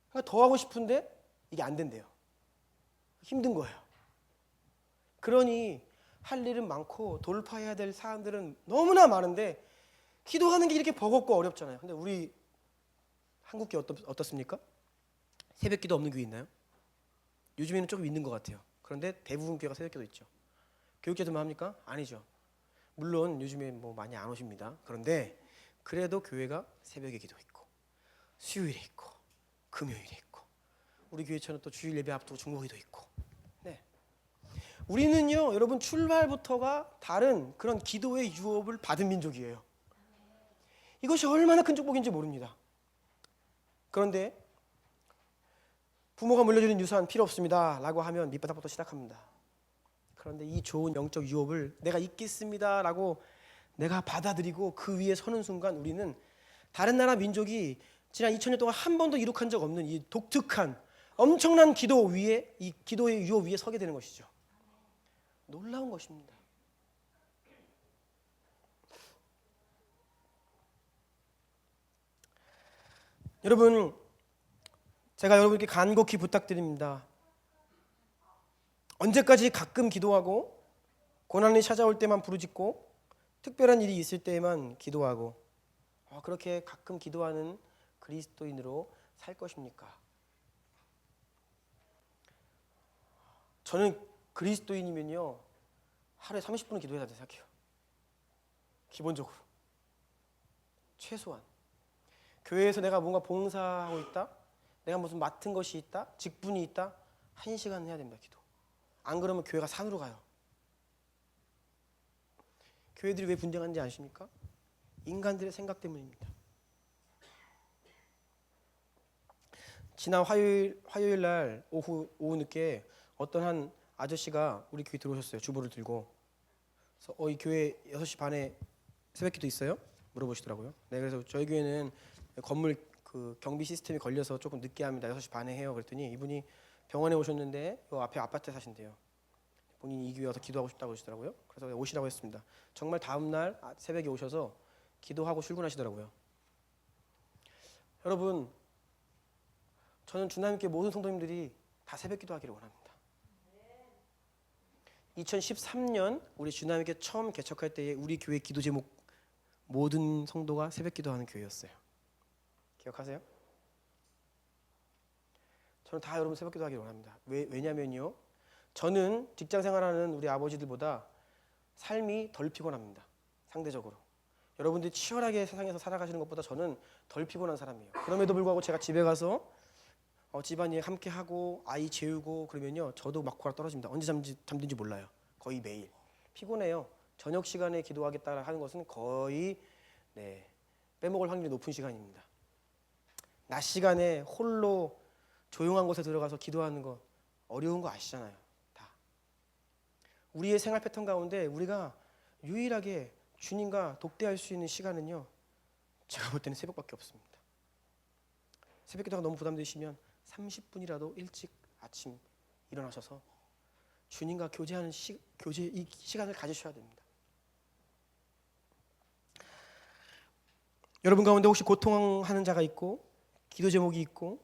그러니까 더 하고 싶은데 이게 안 된대요. 힘든 거예요. 그러니 할 일은 많고 돌파해야 될 사람들은 너무나 많은데 기도하는 게 이렇게 버겁고 어렵잖아요. 근데 우리 한국교회 어떻습니까? 새벽기도 없는 교회 있나요? 요즘에는 조금 있는 것 같아요. 그런데 대부분 교회가 새벽기도 있죠. 교육자들만 합니까? 아니죠. 물론 요즘에 뭐 많이 안 오십니다. 그런데 그래도 교회가 새벽에 기도 있고 수요일에 있고 금요일에 있고 우리 교회처럼 또 주일 예배 앞두고 중보기도 있고. 네. 우리는요, 여러분 출발부터가 다른 그런 기도의 유업을 받은 민족이에요. 이것이 얼마나 큰 축복인지 모릅니다. 그런데 부모가 물려주는 유산 필요 없습니다 라고 하면 밑바닥부터 시작합니다. 그런데 이 좋은 영적 유업을 내가 있겠습니다 라고 내가 받아들이고 그 위에 서는 순간 우리는 다른 나라 민족이 지난 2000년 동안 한 번도 이룩한 적 없는 이 독특한 엄청난 기도 위에, 이 기도의 유업 위에 서게 되는 것이죠. 놀라운 것입니다. 여러분, 제가 여러분께 간곡히 부탁드립니다. 언제까지 가끔 기도하고 고난이 찾아올 때만 부르짖고 특별한 일이 있을 때에만 기도하고 그렇게 가끔 기도하는 그리스도인으로 살 것입니까? 저는 그리스도인이면요 하루에 30분은 기도해야 된다고 생각해요. 기본적으로 최소한 교회에서 내가 뭔가 봉사하고 있다, 내가 무슨 맡은 것이 있다, 직분이 있다, 1시간 해야 됩니다. 기도. 안 그러면 교회가 산으로 가요. 교회들이 왜 분쟁하는지 아십니까? 인간들의 생각 때문입니다. 지난 화요일 날 오후 늦게 어떤 한 아저씨가 우리 교회 들어오셨어요. 주보를 들고. 그래서 이 교회 6시 반에 새벽기도 있어요? 물어보시더라고요. 네, 그래서 저희 교회는 건물 그 경비 시스템이 걸려서 조금 늦게 합니다. 6시 반에 해요. 그랬더니 이분이 병원에 오셨는데 요 앞에 아파트에 사신대요. 본인이 이 교회 와서 기도하고 싶다고 그러시더라고요. 그래서 오시라고 했습니다. 정말 다음 날 새벽에 오셔서 기도하고 출근하시더라고요. 여러분, 저는 주나님께 모든 성도님들이 다 새벽 기도하기를 원합니다. 2013년 우리 주나님께 처음 개척할 때에 우리 교회 기도 제목 모든 성도가 새벽 기도하는 교회였어요. 기억하세요? 저는 다 여러분 새벽 기도하기를 원합니다. 왜냐면요, 저는 직장 생활하는 우리 아버지들보다 삶이 덜 피곤합니다. 상대적으로. 여러분들이 치열하게 세상에서 살아가시는 것보다 저는 덜 피곤한 사람이에요. 그럼에도 불구하고 제가 집에 가서 집안일 함께 하고 아이 재우고 그러면요 저도 막 골아 떨어집니다. 언제 잠든지 몰라요. 거의 매일 피곤해요. 저녁 시간에 기도하겠다 하는 것은 거의 빼먹을 확률이 높은 시간입니다. 낮 시간에 홀로 조용한 곳에 들어가서 기도하는 거 어려운 거 아시잖아요. 다 우리의 생활 패턴 가운데 우리가 유일하게 주님과 독대할 수 있는 시간은요, 제가 볼 때는 새벽밖에 없습니다. 새벽 기도가 너무 부담되시면 30분이라도 일찍 아침 일어나셔서 주님과 교제하는 이 시간을 가지셔야 됩니다. 여러분 가운데 혹시 고통하는 자가 있고 기도 제목이 있고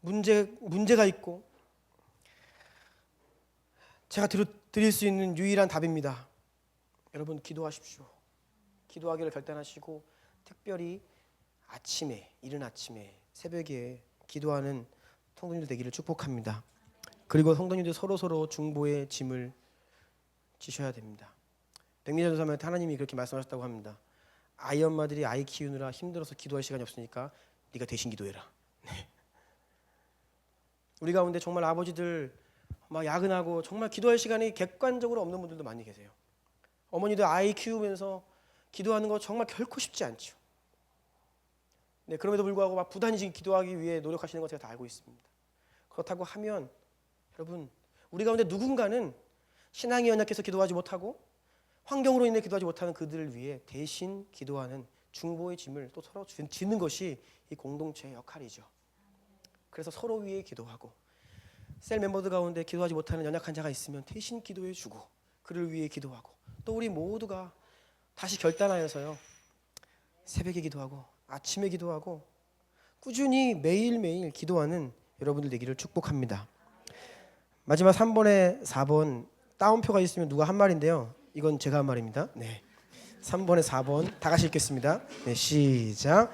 문제가 있고, 제가 드릴 수 있는 유일한 답입니다. 여러분 기도하십시오. 기도하기를 결단하시고 특별히 아침에, 이른 아침에, 새벽에 기도하는 성도님들 되기를 축복합니다. 그리고 성도님들 서로 중보의 짐을 지셔야 됩니다. 백미자 전사님한테 하나님이 그렇게 말씀하셨다고 합니다. 아이 엄마들이 아이 키우느라 힘들어서 기도할 시간이 없으니까 네가 대신 기도해라. 네. 우리 가운데 정말 아버지들 막 야근하고 정말 기도할 시간이 객관적으로 없는 분들도 많이 계세요. 어머니들 아이 키우면서 기도하는 거 정말 결코 쉽지 않죠. 네, 그럼에도 불구하고 막 부단히 지금 기도하기 위해 노력하시는 거 제가 다 알고 있습니다. 그렇다고 하면 여러분, 우리 가운데 누군가는 신앙이 연약해서 기도하지 못하고 환경으로 인해 기도하지 못하는 그들을 위해 대신 기도하는 중보의 짐을 또 서로 지는 것이 이 공동체의 역할이죠. 그래서 서로 위해 기도하고, 셀 멤버들 가운데 기도하지 못하는 연약한 자가 있으면 대신 기도해 주고 그를 위해 기도하고, 또 우리 모두가 다시 결단하여서요, 새벽에 기도하고 아침에 기도하고 꾸준히 매일매일 기도하는 여러분들 되기를 축복합니다. 마지막 3번에 4번 따옴표가 있으면 누가 한 말인데요, 이건 제가 한 말입니다. 네, 3번에 4번 다 같이 읽겠습니다. 네, 시작.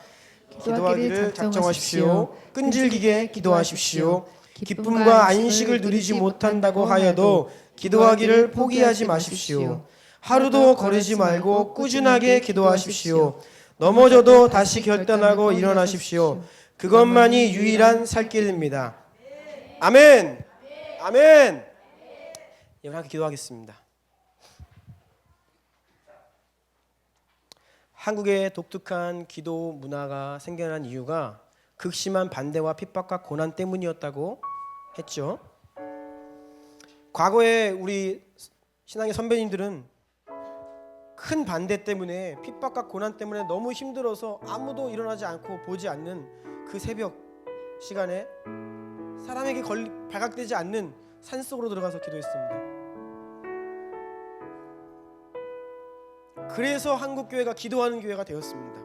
기도하기를 작정하십시오. 끈질기게 기도하십시오. 기쁨과 안식을 누리지 못한다고 하여도 기도하기를 포기하지 마십시오. 하루도 거르지 말고 꾸준하게 기도하십시오. 넘어져도 다시 결단하고 일어나십시오. 그것만이 유일한 살 길입니다. 아멘. 아멘. 여러분 함께 기도하겠습니다. 한국의 독특한 기도 문화가 생겨난 이유가 극심한 반대와 핍박과 고난 때문이었다고 했죠. 과거에 우리 신앙의 선배님들은 큰 반대 때문에, 핍박과 고난 때문에 너무 힘들어서 아무도 일어나지 않고 보지 않는 그 새벽 시간에 사람에게 발각되지 않는 산속으로 들어가서 기도했습니다. 그래서 한국교회가 기도하는 교회가 되었습니다.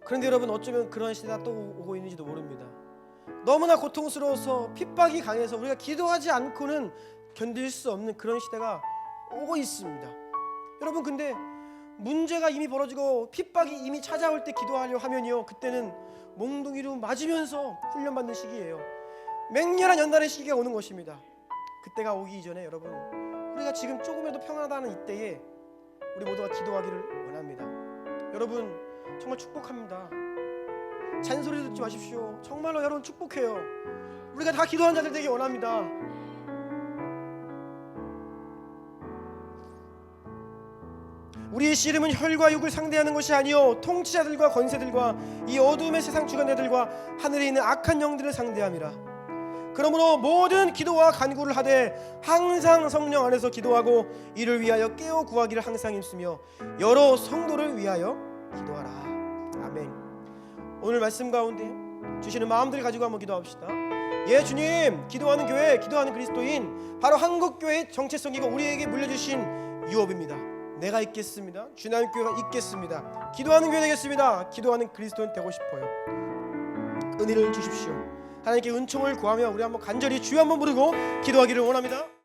그런데 여러분, 어쩌면 그런 시대가 또 오고 있는지도 모릅니다. 너무나 고통스러워서 핍박이 강해서 우리가 기도하지 않고는 견딜 수 없는 그런 시대가 오고 있습니다. 여러분, 근데 문제가 이미 벌어지고 핍박이 이미 찾아올 때 기도하려 하면요, 그때는 몽둥이로 맞으면서 훈련받는 시기예요. 맹렬한 연단의 시기가 오는 것입니다. 그때가 오기 이전에 여러분, 우리가 지금 조금이라도 평안하다는 이때에 우리 모두가 기도하기를 원합니다. 여러분, 정말 축복합니다. 잔소리 듣지 마십시오. 정말로 여러분 축복해요. 우리가 다 기도하는 자들 되기 원합니다. 우리의 씨름은 혈과 육을 상대하는 것이 아니요 통치자들과 권세들과 이 어둠의 세상 주관자들과 하늘에 있는 악한 영들을 상대함이라. 그러므로 모든 기도와 간구를 하되 항상 성령 안에서 기도하고 이를 위하여 깨어 구하기를 항상 힘쓰며 여러 성도를 위하여 기도하라. 아멘. 오늘 말씀 가운데 주시는 마음들 가지고 한번 기도합시다. 예, 주님, 기도하는 교회, 기도하는 그리스도인, 바로 한국교회의 정체성이고 우리에게 물려주신 유업입니다. 내가 있겠습니다. 주님 교회가 있겠습니다. 기도하는 교회 되겠습니다. 기도하는 그리스도인 되고 싶어요. 은혜를 주십시오. 하나님께 은총을 구하며 우리 한번 간절히 주여 한번 부르고 기도하기를 원합니다.